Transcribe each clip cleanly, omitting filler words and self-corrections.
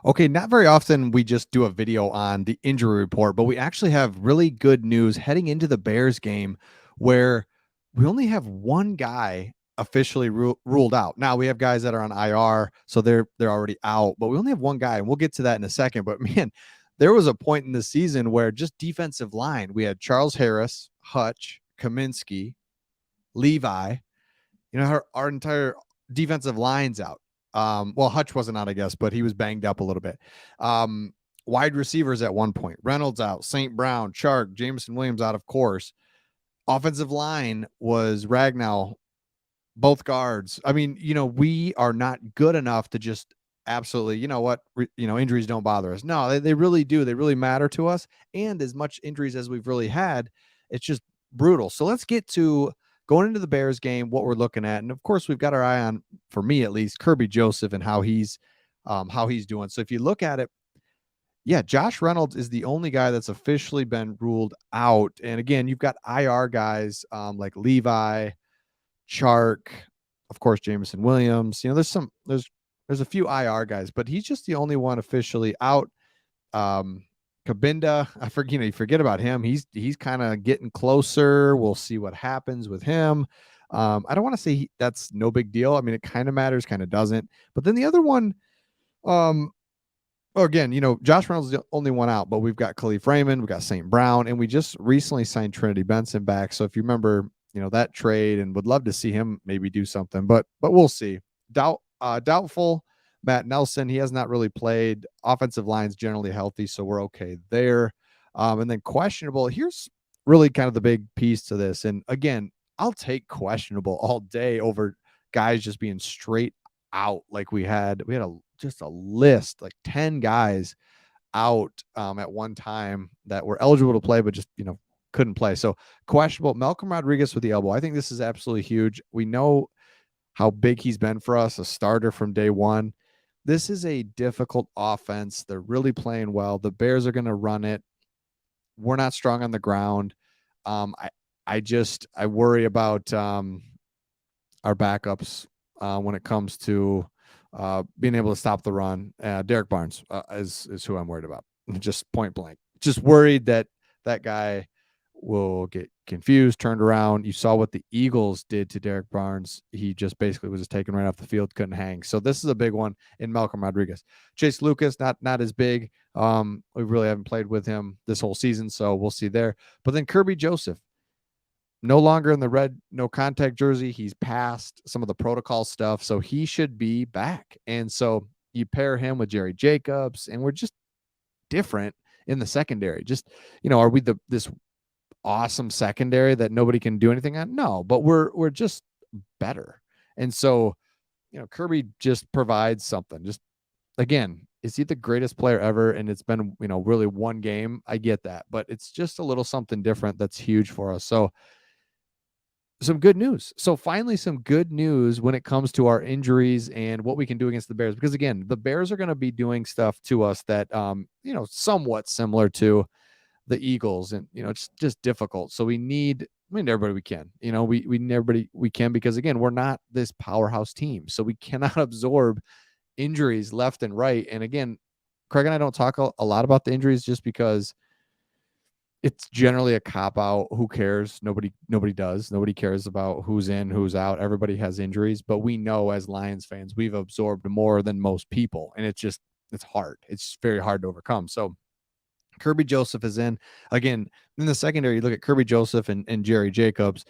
Okay, not very often we just do a video on the injury report, but we actually have really good news heading into the Bears game where we only have one guy officially ruled out. Now we have guys that are on IR, so they're already out, but we only have one guy, and we'll get to that in a second. But man, there was a point in the season where just defensive line, we had Charles Harris, Hutch, Kaminsky, Levi, our entire defensive line's out. Well, Hutch wasn't out, I guess, but he was banged up a little bit. Um, Wide receivers at one point. Reynolds out, St. Brown, Chark, Jameson Williams out, of course. Offensive line was Ragnow, both guards. I mean, we are not good enough to just absolutely, injuries don't bother us. No, they really do. They really matter to us. And as much injuries as we've really had, it's just brutal. So let's get to going into the Bears game, what we're looking at. And of course, we've got our eye on, for me at least, Kerby Joseph and how he's doing. So if you look at it, yeah, Josh Reynolds is the only guy that's officially been ruled out. And again, you've got IR guys like Levi, Chark, of course, Jameson Williams. There's a few IR guys, but he's just the only one officially out. Kabinda, you forget about him. He's kind of getting closer. We'll see what happens with him. I don't want to say that's no big deal. I mean, it kind of matters, kind of doesn't. But then the other one, again, Josh Reynolds is the only one out, but we've got Khalif Raymond, we've got St. Brown, and we just recently signed Trinity Benson back. So if you remember, that trade, and would love to see him maybe do something, but we'll see. Doubtful. Matt Nelson, he has not really played. Offensive line's generally healthy, so we're okay there. And then questionable. Here's really kind of the big piece to this. And again, I'll take questionable all day over guys just being straight out like we had just a list, like 10 guys out at one time that were eligible to play, but just, couldn't play. So questionable. Malcolm Rodriguez with the elbow. I think this is absolutely huge. We know how big he's been for us, a starter from day one. This is a difficult offense. They're really playing well. The Bears are going to run it. We're not strong on the ground. I worry about our backups when it comes to being able to stop the run. Derek Barnes is who I'm worried about. Just point blank. Just worried that guy will get confused, turned around. You saw what the Eagles did to Derek Barnes. He just basically was just taken right off the field, couldn't hang. So this is a big one in Malcolm Rodriguez. Chase Lucas, not as big. We really haven't played with him this whole season, so we'll see there. But then Kerby Joseph, no longer in the red no contact jersey. He's past some of the protocol stuff, so he should be back. And so you pair him with Jerry Jacobs, and we're just different in the secondary. Just, are we this awesome secondary that nobody can do anything on? No, but we're just better. And so, Kerby just provides something. Just, again, is he the greatest player ever? And it's been, really one game. I get that, but it's just a little something different that's huge for us. So some good news. So finally, some good news when it comes to our injuries and what we can do against the Bears. Because again, the Bears are going to be doing stuff to us that, somewhat similar to the Eagles, and it's just difficult. So we need everybody we can. We need everybody we can, because again, we're not this powerhouse team, so we cannot absorb injuries left and right. And again, Craig and I don't talk a lot about the injuries just because it's generally a cop out. Who cares? Nobody does. Nobody cares about who's in, who's out. Everybody has injuries, but we know as Lions fans, we've absorbed more than most people, and it's hard. It's very hard to overcome. So Kerby Joseph is in. Again, in the secondary, you look at Kerby Joseph and Jerry Jacobs.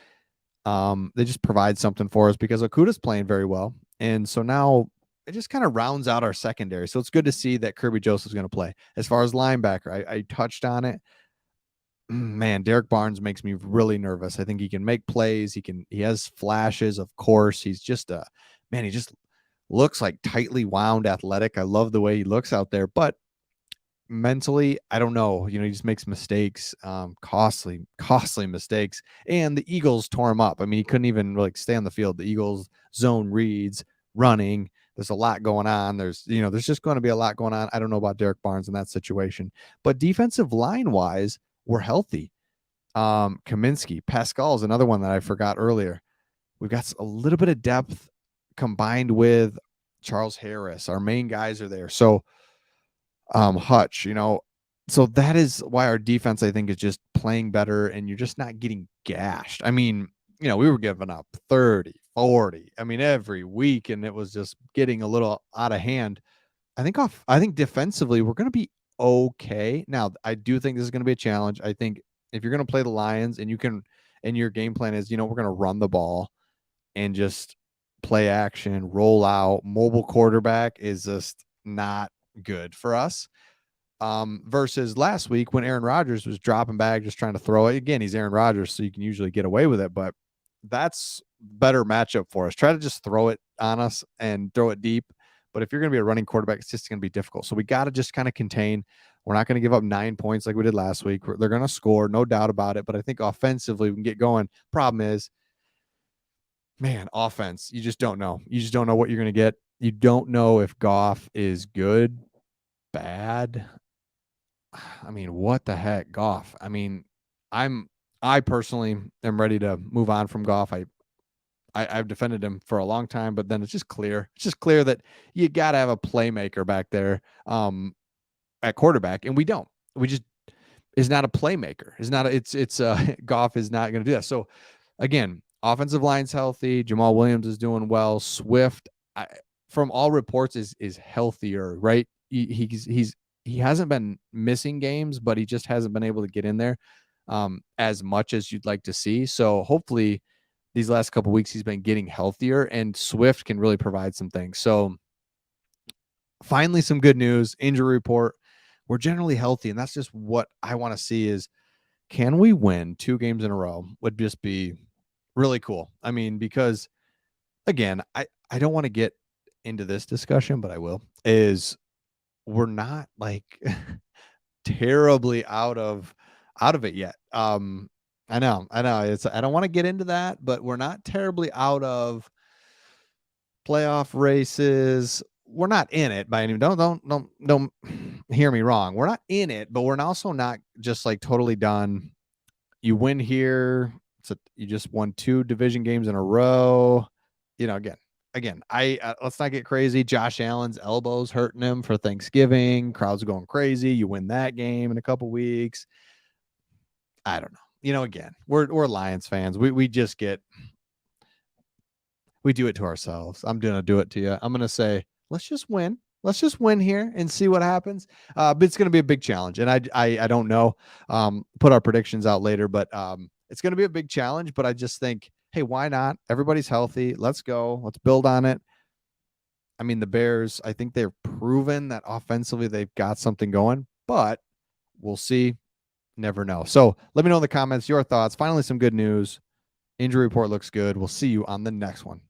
They just provide something for us because Okuda's playing very well. And so now it just kind of rounds out our secondary. So it's good to see that Kerby Joseph's going to play. As far as linebacker, I touched on it. Man, Derek Barnes makes me really nervous. I think he can make plays. He has flashes, of course. He's just he just looks like tightly wound athletic. I love the way he looks out there, but mentally, I don't know. He just makes mistakes, costly mistakes. And the Eagles tore him up. I mean, he couldn't even really stay on the field. The Eagles zone reads, running. There's a lot going on. There's just going to be a lot going on. I don't know about Derek Barnes in that situation, but defensive line wise, we're healthy. Kaminsky, Pascal is another one that I forgot earlier. We've got a little bit of depth combined with Charles Harris. Our main guys are there. So Hutch, so that is why our defense, I think, is just playing better and you're just not getting gashed. I mean, we were giving up 30, 40. I mean, every week, and it was just getting a little out of hand. I think defensively we're going to be okay. Now, I do think this is going to be a challenge. I think if you're going to play the Lions and your game plan is, we're going to run the ball and just play action, roll out, mobile quarterback is just not good for us. Versus last week when Aaron Rodgers was dropping back, just trying to throw it. Again, he's Aaron Rodgers, so you can usually get away with it, but that's better matchup for us. Try to just throw it on us and throw it deep. But if you're going to be a running quarterback, it's just going to be difficult. So we got to just kind of contain. We're not going to give up 9 points like we did last week. They're going to score, no doubt about it. But I think offensively we can get going. Problem is, man, offense, you just don't know. You just don't know what you're going to get. You don't know if Goff is good, bad. I mean, what the heck, Goff? I mean, I personally am ready to move on from Goff. I've defended him for a long time, but then it's just clear. It's just clear that you got to have a playmaker back there at quarterback, and we don't. We just is not a playmaker. Is not. It's Goff is not going to do that. So again, offensive line's healthy. Jamal Williams is doing well. Swift, from all reports, is healthier. Right? He hasn't been missing games, but he just hasn't been able to get in there as much as you'd like to see. So hopefully these last couple of weeks he's been getting healthier, and Swift can really provide some things. So finally some good news. Injury report. We're generally healthy, and that's just what I want to see is, can we win 2 games in a row? Would just be really cool. I mean, because again, I don't want to get into this discussion, but I will, is we're not like terribly out of it yet. I know. It's I don't want to get into that, but we're not terribly out of playoff races. We're not in it by any don't hear me wrong. We're not in it, but we're also not just like totally done. You win here, so you just won 2 division games in a row. Again, I let's not get crazy. Josh Allen's elbows hurting him for Thanksgiving. Crowds are going crazy. You win that game in a couple weeks. I don't know. Again, we're Lions fans. We just we do it to ourselves. I'm gonna do it to you. I'm gonna say, let's just win. Let's just win here and see what happens. But it's gonna be a big challenge, and I don't know. Put our predictions out later, but it's gonna be a big challenge. But I just think, hey, why not? Everybody's healthy. Let's go. Let's build on it. I mean, the Bears, I think they're proven that offensively they've got something going, but we'll see. Never know. So let me know in the comments your thoughts. Finally, some good news. Injury report looks good. We'll see you on the next one.